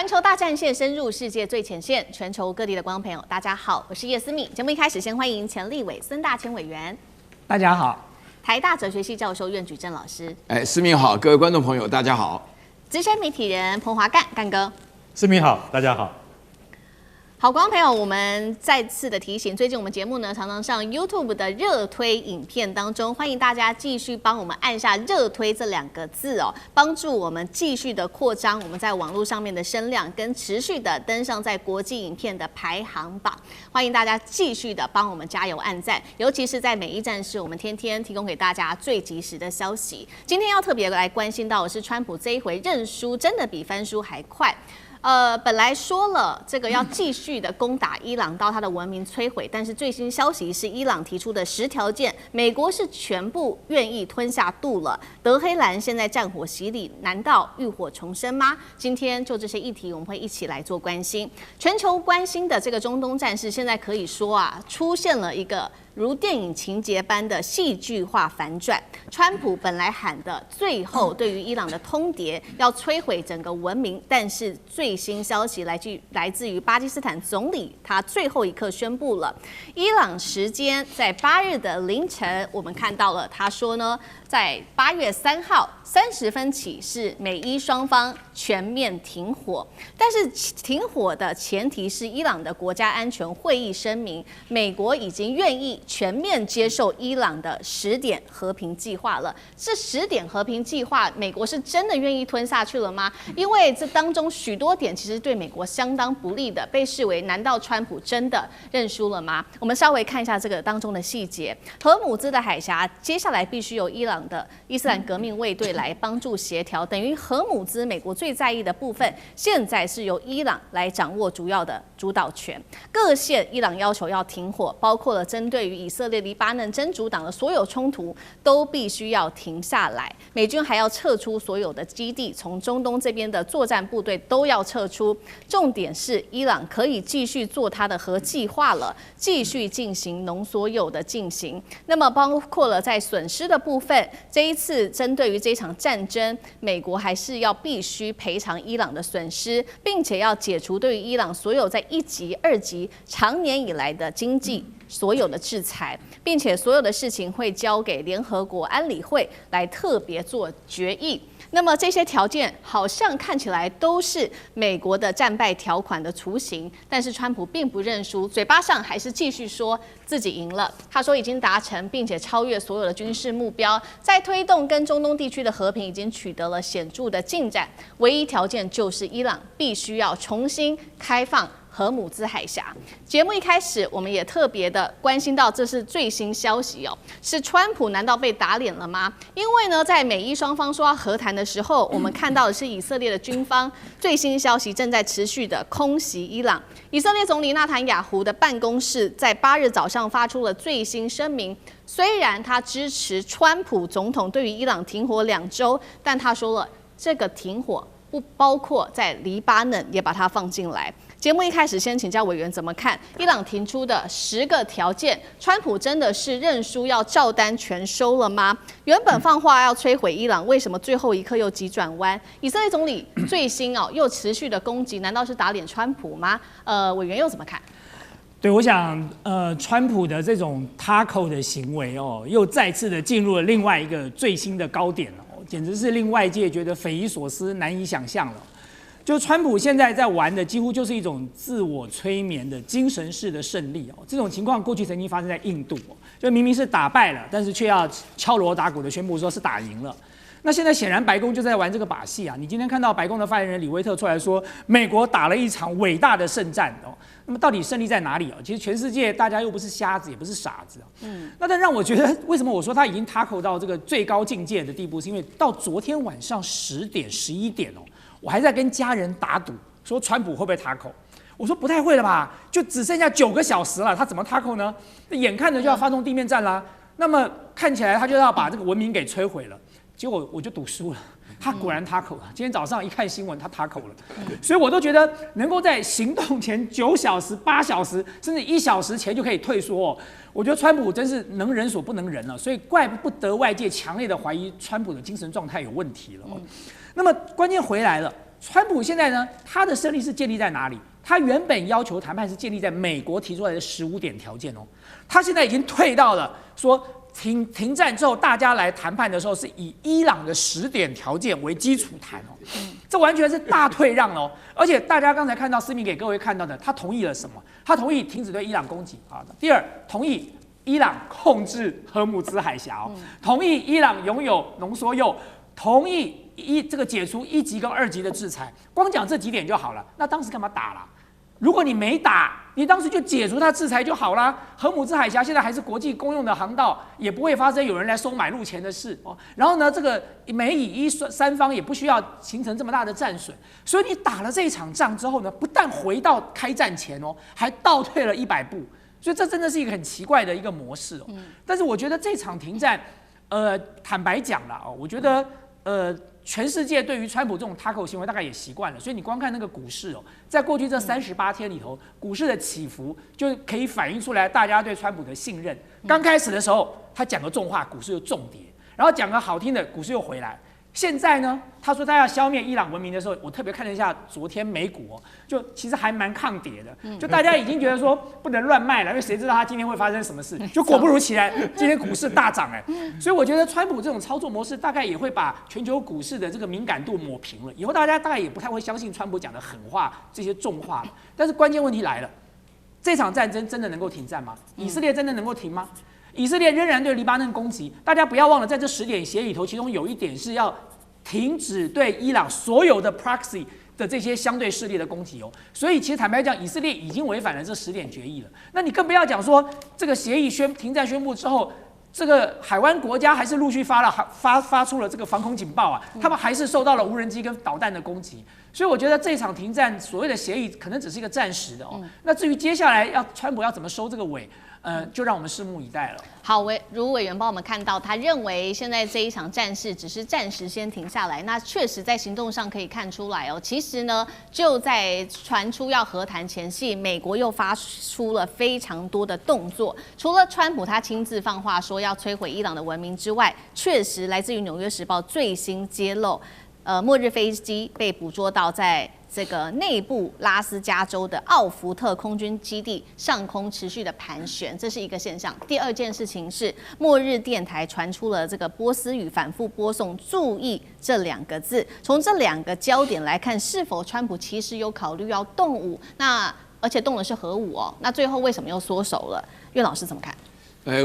環球大戰線深入世界最前線，全球各地的觀眾朋友，大家好，我是葉思敏。節目一開始，先歡迎前立委孫大千委員。大家好。台大哲學系教授苑舉正老師。思敏好，各位觀眾朋友，大家好。資深媒體人彭華幹幹哥。思敏好，大家好。好，觀眾朋友，我們再次的提醒，最近我們節目呢常常上 YouTube 的熱推影片當中，歡迎大家繼續幫我們按下熱推這2個字哦，幫助我們繼續的擴張我們在網絡上面的聲量，跟持續的登上在國際影片的排行榜。歡迎大家繼續的幫我們加油按讚，尤其是在每一站式，我們天天提供給大家最及時的消息。今天要特別來關心到的是，川普這一回認輸真的比翻書還快。本來說了這個要繼續的攻打伊朗到它的文明摧毀，但是最新消息是伊朗提出的10條件，美國是全部願意吞下肚了。德黑蘭現在戰火洗禮，難道浴火重生嗎？今天就這些議題，我們會一起來做關心。全球關心的這個中東戰事，現在可以說出現了一個如電影情節般的戲劇化反轉。川普本來喊的最後對於伊朗的通牒，要摧毀整個文明，但是最新消息來自於巴基斯坦總理，他最後一刻宣布了，伊朗時間在8日的凌晨，我們看到了他說呢，在8月3號30分起是美伊雙方全面停火，但是停火的前提是伊朗的国家安全會議聲明，美國已經願意全面接受伊朗的10點和平計劃了。這10點和平計劃，美國是真的願意吞下去了嗎？因為這當中許多點其實對美國相當不利的，被視為難道川普真的認輸了嗎？我們稍微看一下這個當中的細節。荷姆茲的海峽接下來必須由伊朗的伊斯蘭革命衛隊來幫助協調，等於荷姆茲美國最在意的部分，現在是由伊朗來掌握主要的主導權。各線伊朗要求要停火，包括了針對於以色列、黎巴嫩真主黨的所有衝突都必須要停下來。美軍還要撤出所有的基地，從中東這邊的作戰部隊都要撤出。重點是伊朗可以繼續做它的核計劃了，繼續進行濃縮鈾的進行。那麼包括了在損失的部分，這一次針對於這場戰爭，美國還是要必須賠償伊朗的損失，並且要解除對於伊朗所有在1級、2級長年以來的經濟所有的制裁，並且所有的事情會交給聯合國安理會來特別做決議。那麼這些條件好像看起來都是美國的戰敗條款的雛形，但是川普並不認輸，嘴巴上還是繼續說自己贏了。他說已經達成並且超越所有的軍事目標，在推動跟中東地區的和平已經取得了顯著的進展，唯一條件就是伊朗必須要重新開放荷姆茲海峽。節目一開始，我們也特別的關心到，這是最新消息哦，是川普難道被打臉了嗎？因為呢，在美伊雙方說要和談的時候，我們看到的是以色列的軍方最新消息正在持續的空襲伊朗。以色列總理納坦雅胡的辦公室在8日早上發出了最新聲明，雖然他支持川普總統對於伊朗停火2週，但他說了，這個停火不包括在黎巴嫩也把它放進來。節目一開始，先請教委員怎麼看伊朗提出的10個條件？川普真的是認輸要照單全收了嗎？原本放話要摧毀伊朗，為什麼最後一刻又急轉彎？以色列總理最新又持續的攻擊，難道是打臉川普嗎？委員又怎麼看？對，我想川普的這種 taco 的行為又再次的進入了另外一個最新的高點了，簡直是令外界覺得匪夷所思、難以想象了。就川普現在在玩的幾乎就是一種自我催眠的精神式的勝利哦，這種情況過去曾經發生在印度，就明明是打敗了，但是卻要敲鑼打鼓的宣布說是打贏了。那現在顯然白宮就在玩這個把戲啊！你今天看到白宮的發言人李威特出來說，美國打了一場偉大的勝戰哦。那麼到底勝利在哪裡哦？其實全世界大家又不是瞎子，也不是傻子那但讓我覺得，為什麼我說他已經 tackle 到這個最高境界的地步，是因為到昨天晚上10點、11點哦。我還在跟家人打賭，說川普會不會 tackle？ 我說不太會了吧，就只剩下9個小時了，他怎麼 tackle 呢？眼看着就要發動地面戰啦，那麼看起來他就要把這個文明給摧毀了。結果我就賭輸了，他果然 tackle 了。今天早上一看新聞，他 tackle 了，所以我都覺得能夠在行動前9小時、8小時，甚至1小時前就可以退縮哦。我覺得川普真是能人所不能人了，所以怪不得外界強烈的懷疑川普的精神狀態有問題了哦。那麼關鍵回來了，川普現在呢，他的勝利是建立在哪裡？他原本要求談判是建立在美國提出來的15點條件哦，他現在已經退到了說停戰之後，大家來談判的時候是以伊朗的10點條件為基礎談哦，這完全是大退讓哦。而且大家剛才看到思明給各位看到的，他同意了什麼？他同意停止对伊朗攻擊啊。第二，同意伊朗控制荷姆茲海峽哦，同意伊朗擁有濃縮鈾，同意這個解除1級跟2級的制裁。光講這幾點就好了。那當時幹嘛打了？如果你沒打，你當時就解除它制裁就好啦。荷姆茲海峽現在還是國際公用的航道，也不會發生有人來收買路錢的事哦。然後呢，這個美以伊三方也不需要形成這麼大的戰損。所以你打了這一場仗之後呢，不但回到開戰前哦，還倒退了100步。所以這真的是一個很奇怪的一個模式哦。但是我覺得這場停戰，坦白講啦哦，我覺得全世界對於川普這種 taco 行為大概也習慣了，所以你光看那個股市哦，在過去這38天裡頭，股市的起伏就可以反映出來大家對川普的信任。剛開始的時候，他講個重話，股市就重跌，然後講個好聽的，股市又回來。現在呢，他說他要消滅伊朗文明的時候，我特別看了一下昨天美股哦，就其實還蠻抗跌的，就大家已經覺得說不能亂賣了，因為誰知道他今天會發生什麼事？就果不如其然，今天股市大漲哎，所以我覺得川普這種操作模式大概也會把全球股市的這個敏感度抹平了，以後大家大概也不太會相信川普講的狠話這些重話了。但是關鍵問題來了，這場戰爭真的能夠停戰嗎？以色列真的能夠停嗎？以色列仍然对黎巴嫩攻擊，大家不要忘了，在這10點協議裡頭，其中有一點是要停止對伊朗所有的 proxy 的這些相對勢力的攻擊哦。所以其實坦白講，以色列已經違反了這10點決議了。那你更不要講說這個協議停戰宣布之後，這個海灣國家還是陸續發出了這個防空警報啊，他們還是受到了無人機跟導彈的攻擊。所以我覺得這場停戰所謂的協議可能只是一個暫時的哦。那至於接下來川普要怎麼收這個尾？就讓我們拭目以待了。好，如委員幫我們看到，他認為現在這一場戰事只是暫時先停下來。那確實在行動上可以看出來哦。其實呢，就在傳出要和談前夕，美國又發出了非常多的動作。除了川普他親自放話說要摧毀伊朗的文明之外，確實來自於《紐約時報》最新揭露，末日飛機被捕捉到在這個內部拉斯加州的奧福特空軍基地上空持續的盤旋，這是一個現象。第二件事情是，末日電台傳出了這個波斯語反覆播送"注意"這2個字。從這2個焦點來看，是否川普其實有考慮要動武？那而且動的是核武哦。那最後為什麼又縮手了？岳老師怎麼看？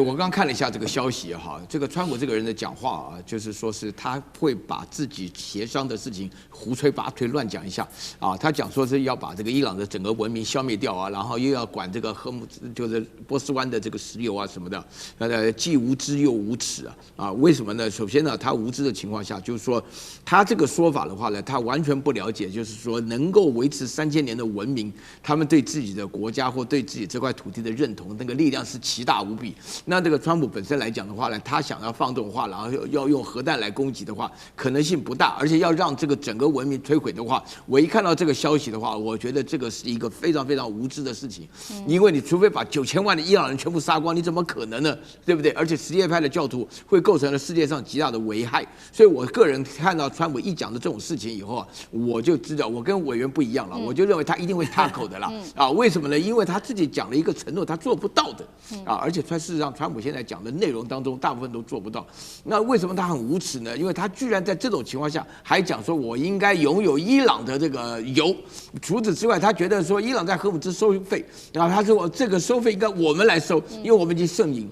我剛看了一下這個消息哈，這個川普這個人的講話啊，就是說是他會把自己協商的事情胡吹八吹亂講一下啊。他講說是要把這個伊朗的整個文明消滅掉啊，然後又要管這個就是波斯灣的這個石油啊什麼的，既無知又無恥啊！為什麼呢？首先呢，他無知的情況下，就是說他這個說法的話呢，他完全不了解，就是說能夠維持3000年的文明，他們對自己的國家或對自己這塊土地的認同，那個力量是奇大無比。那這個川普本身來講的話呢，他想要放這種話，然後要用核彈來攻擊的話，可能性不大。而且要讓這個整個文明摧毀的話，我一看到這個消息的話，我覺得這個是一個非常非常無知的事情。因為你除非把9000萬的伊朗人全部殺光，你怎麼可能呢？對不對？而且什葉派的教徒會構成了世界上極大的危害。所以我個人看到川普一講的這種事情以後啊，我就知道我跟委員不一樣了，我就認為他一定會踏口的啦。為什麼呢？因為他自己講了一個承諾，他做不到的而且事實上川普現在講的內容當中，大部分都做不到。那為什麼他很無恥呢？因為他居然在這種情況下還講說，我應該擁有伊朗的這個油。除此之外，他覺得說伊朗在荷姆茲收費，然後他說這個收費應該我們來收，因為我們已經勝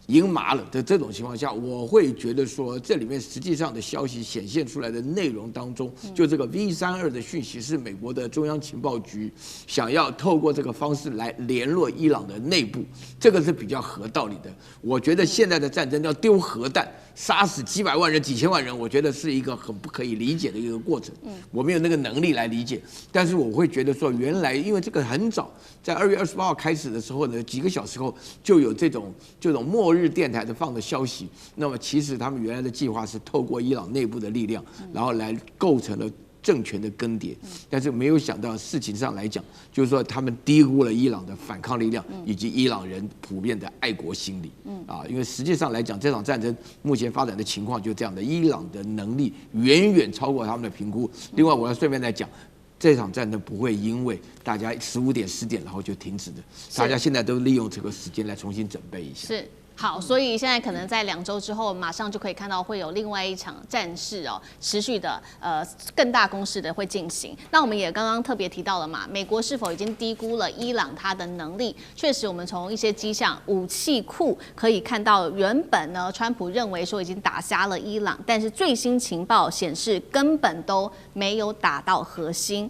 贏麻了的這種情況下，我會覺得說，這裡面實際上的消息顯現出來的內容當中，就這個 V32的訊息是美國的中央情報局想要透過這個方式來聯絡伊朗的內部，這個是比較合道理的。我覺得現在的戰爭要丟核彈，殺死幾百萬人、幾千萬人，我覺得是一個很不可以理解的一個過程。我沒有那個能力來理解，但是我會覺得說，原來因為這個很早，在2月28號開始的時候呢，幾個小時後就有這種末日電台的放的消息。那麼其實他們原來的計劃是透過伊朗內部的力量，然後來構成了政權的更迭，但是沒有想到事情上來講，就是說他們低估了伊朗的反抗力量以及伊朗人普遍的愛國心理。因為實際上來講，這場戰爭目前發展的情況就這樣的，伊朗的能力遠遠超過他們的評估。另外，我要順便來講，這場戰爭不會因為大家15點、10點然後就停止的，大家現在都利用這個時間來重新準備一下。是。好，所以現在可能在2週之後，馬上就可以看到會有另外一場戰事哦，持續的更大攻勢的會進行。那我們也剛剛特別提到了嘛，美國是否已經低估了伊朗它的能力？確實，我們從一些跡象，武器庫可以看到，原本呢，川普認為說已經打瞎了伊朗，但是最新情報顯示根本都沒有打到核心，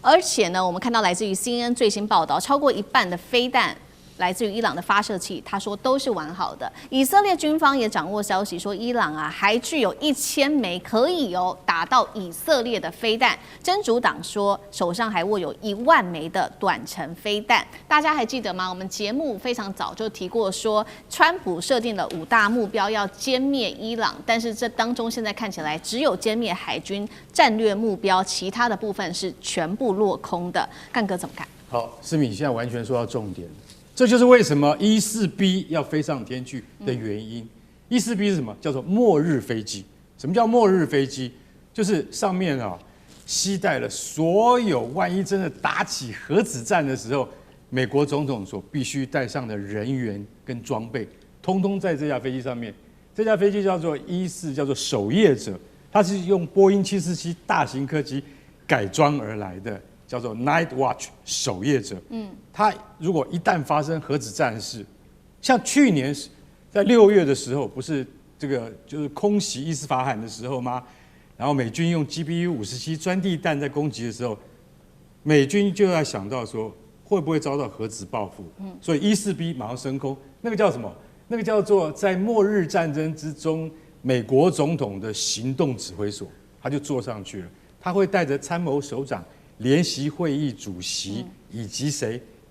而且呢，我們看到來自於 CNN 最新報道，超過一半的飛彈來自於伊朗的發射器，他說都是完好的。以色列軍方也掌握消息說，伊朗啊還具有1000枚可以打到以色列的飛彈。真主黨說手上還握有10000枚的短程飛彈。大家還記得嗎？我們節目非常早就提過說，川普設定了5大目標要殲滅伊朗，但是這當中現在看起來只有殲滅海軍戰略目標，其他的部分是全部落空的。幹哥怎麼看？好，思敏現在完全說到重點。這就是為什麼14B 要飛上天去的原因。14B 是什麼？叫做末日飛機。什麼叫末日飛機？就是上面攜帶了所有萬一真的打起核子戰的時候，美國總統所必須帶上的人員跟裝備，通通在這架飛機上面。這架飛機叫做14，叫做守夜者，它是用波音747大型客機改裝而來的。叫做 Night Watch 守夜者，它如果一旦發生核子戰事，像去年在6月的時候，不是這個就是空襲伊斯法罕的時候嗎？然後美軍用 GBU-57鑽地彈在攻擊的時候，美軍就要想到說會不會遭到核子報復，所以14B 馬上升空，那個叫什麼？那個叫做在末日戰爭之中，美國總統的行動指揮所，他就坐上去了，他會帶着參謀首長、聯席會議主席以及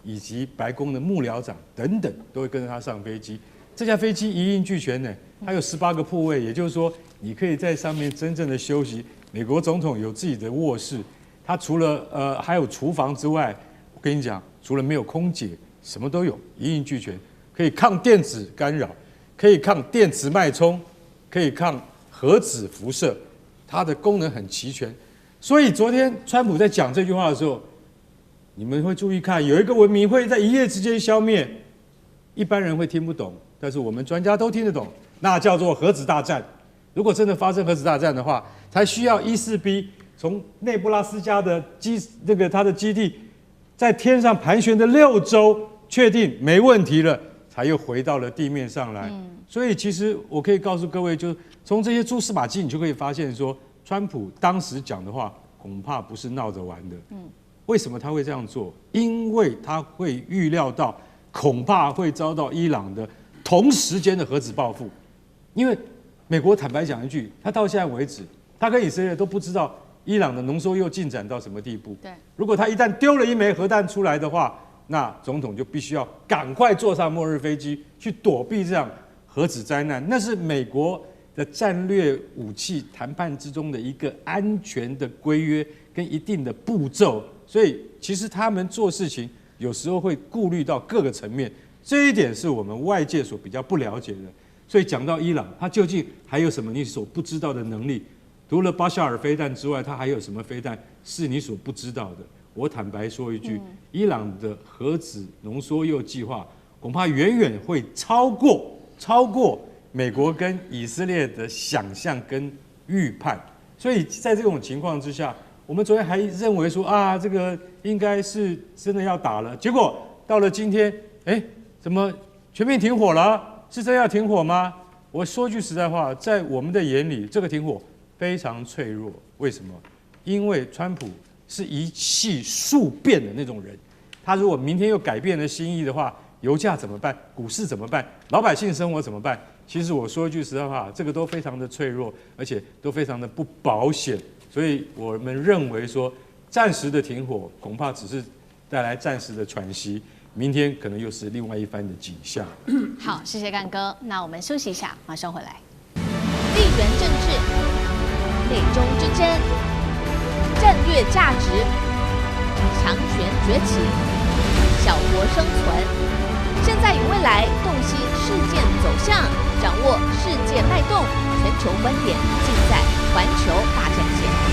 以及白宮的幕僚長等等，都會跟着他上飛機。這架飛機一應俱全呢，它有18個鋪位，也就是說，你可以在上面真正的休息。美國總統有自己的臥室，他除了還有廚房之外，我跟你講，除了沒有空姐，什麼都有，一應俱全，可以抗電子干擾，可以抗電磁脈衝，可以抗核子輻射，它的功能很齊全。所以昨天川普在講這句話的時候，你們會注意看，有一個文明會在一夜之間消滅，一般人會聽不懂，但是我們專家都聽得懂，那叫做核子大戰。如果真的發生核子大戰的話，才需要14B 從內布拉斯加的它的基地在天上盤旋的6周，確定沒問題了，才又回到了地面上來。所以其實我可以告訴各位，就從這些蛛絲馬跡，你就可以發現說，川普當時講的話恐怕不是鬧着玩的。為什麼他會這樣做？因為他會預料到恐怕會遭到伊朗的同時間的核子報復。因為美國坦白講一句，他到現在為止，他跟以色列都不知道伊朗的濃縮鈾進展到什麼地步。如果他一旦丟了1枚核彈出來的話，那總統就必須要趕快坐上末日飛機去躲避這樣核子災難。那是美國的戰略武器談判之中的一個安全的規約跟一定的步驟，所以其實他們做事情有時候會顧慮到各個層面，這一點是我們外界所比較不了解的。所以講到伊朗，它究竟還有什麼你所不知道的能力？除了巴夏爾飛彈之外，它還有什麼飛彈是你所不知道的？我坦白說一句，伊朗的核子濃縮鈾計劃恐怕遠遠會超過美國跟以色列的想象跟預判。所以在這種情況之下，我們昨天還認為說啊，這個應該是真的要打了，結果到了今天，怎麼全面停火了？是真要停火嗎？我說句實在話，在我們的眼裡，這個停火非常脆弱。為什麼？因為川普是一氣數變的那種人，他如果明天又改變了心意的話，油價怎麼辦？股市怎麼辦？老百姓生活怎麼辦？其實我說一句實在話，這個都非常的脆弱，而且都非常的不保險。所以我們認為說，暫時的停火恐怕只是帶來暫時的喘息。明天可能又是另外一番的景象。好，謝謝幹哥。那我們休息一下，馬上回來。地緣政治，美中之爭，戰戰略價值，強權崛起，小國生存。現在與未來，洞悉事件走向，掌握世界脈動，全球觀點，盡在環球大戰線。